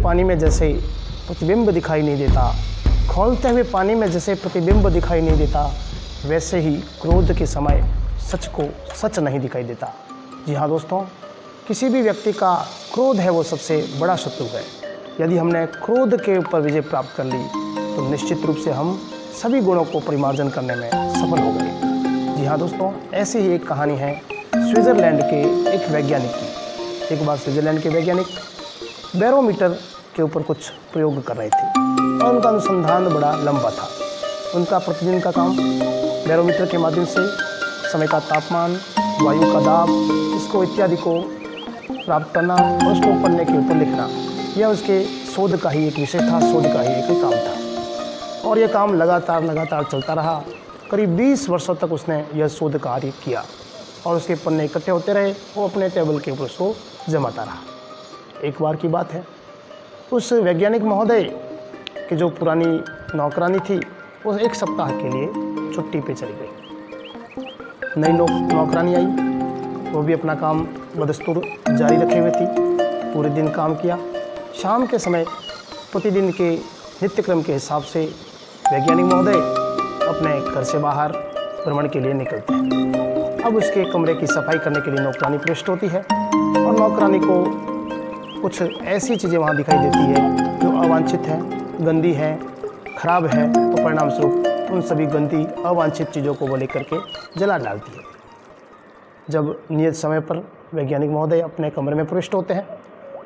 पानी में जैसे प्रतिबिंब दिखाई नहीं देता, खौलते हुए पानी में जैसे प्रतिबिंब दिखाई नहीं देता, वैसे ही क्रोध के समय सच को सच नहीं दिखाई देता। जी हाँ दोस्तों, किसी भी व्यक्ति का क्रोध है वो सबसे बड़ा शत्रु है। यदि हमने क्रोध के ऊपर विजय प्राप्त कर ली तो निश्चित रूप से हम सभी गुणों को परिमार्जन करने में सफल हो गए। जी हाँ दोस्तों, ऐसी ही एक कहानी है स्विट्ज़रलैंड के एक वैज्ञानिक की। एक बार स्विट्ज़रलैंड के वैज्ञानिक बैरोमीटर के ऊपर कुछ प्रयोग कर रहे थे और उनका अनुसंधान बड़ा लंबा था। उनका प्रतिदिन का काम बैरोमीटर के माध्यम से समय का तापमान, वायु का दाब, इसको इत्यादि को प्राप्त करना और उसको पन्ने के ऊपर लिखना, यह उसके शोध का ही एक विषय था, शोध का ही एक काम था। और यह काम लगातार चलता रहा। करीब 20 वर्षों तक उसने यह शोध कार्य किया और उसके पन्ने इकट्ठे होते रहे। वो अपने टेबल के ऊपर उसको जमाता रहा। एक बार की बात है, उस वैज्ञानिक महोदय की जो पुरानी नौकरानी थी वो एक सप्ताह के लिए छुट्टी पे चली गई। नई नौकरानी आई, वो भी अपना काम बदस्तूर जारी रखे हुए थी। पूरे दिन काम किया। शाम के समय प्रतिदिन के नित्यक्रम के हिसाब से वैज्ञानिक महोदय अपने घर से बाहर भ्रमण के लिए निकलते हैं। अब उसके कमरे की सफाई करने के लिए नौकरानी प्रविष्ट होती है और नौकरानी को कुछ ऐसी चीज़ें वहाँ दिखाई देती है जो अवांछित है, गंदी है, खराब है। तो परिणाम स्वरूप उन सभी गंदी अवांछित चीज़ों को वो लेकर के जला डालती है। जब नियत समय पर वैज्ञानिक महोदय अपने कमरे में प्रविष्ट होते हैं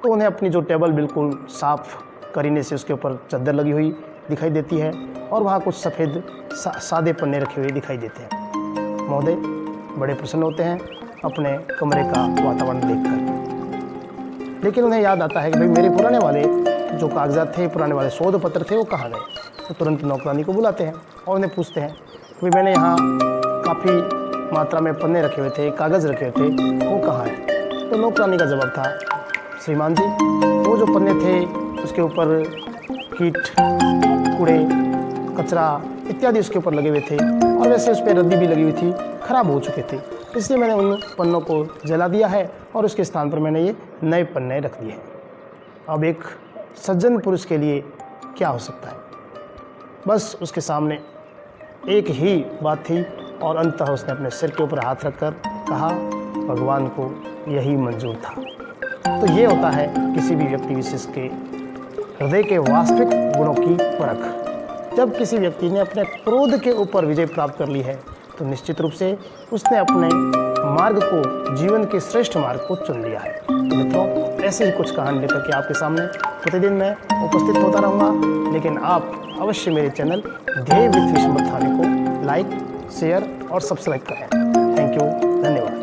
तो उन्हें अपनी जो टेबल बिल्कुल साफ़ करीने से उसके ऊपर चादर लगी हुई दिखाई देती है और वहाँ कुछ सफ़ेद सादे पन्ने रखे हुए दिखाई देते हैं। महोदय बड़े प्रसन्न होते हैं अपने कमरे का वातावरण देखकर। लेकिन उन्हें याद आता है कि भाई मेरे पुराने वाले जो कागजात थे, पुराने वाले शोध पत्र थे, वो कहाँ गए। तो तुरंत नौकरानी को बुलाते हैं और उन्हें पूछते हैं कि मैंने यहाँ काफ़ी मात्रा में पन्ने रखे हुए थे, कागज़ रखे हुए थे, वो कहाँ हैं। तो नौकरानी का जवाब था, श्रीमान जी वो जो पन्ने थे उसके ऊपर कीट, कूड़े, कचरा इत्यादि उसके ऊपर लगे हुए थे और वैसे उस पर रद्दी भी लगी हुई थी, ख़राब हो चुके थे, इसलिए मैंने उन पन्नों को जला दिया है और उसके स्थान पर मैंने ये नए पन्ने रख दिए हैं। अब एक सज्जन पुरुष के लिए क्या हो सकता है। बस उसके सामने एक ही बात थी और अंततः उसने अपने सिर के ऊपर हाथ रखकर कहा, भगवान को यही मंजूर था। तो ये होता है किसी भी व्यक्ति विशेष के हृदय के वास्तविक गुणों की परख। जब किसी व्यक्ति ने अपने क्रोध के ऊपर विजय प्राप्त कर ली है तो निश्चित रूप से उसने अपने मार्ग को, जीवन के श्रेष्ठ मार्ग को चुन लिया है। तो मित्रों, ऐसे ही कुछ कहानी लेकर के आपके सामने प्रतिदिन मैं उपस्थित होता रहूँगा। लेकिन आप अवश्य मेरे चैनल ध्येय विथ विश्वनाथ थाने को लाइक, शेयर और सब्सक्राइब करें। थैंक यू, धन्यवाद।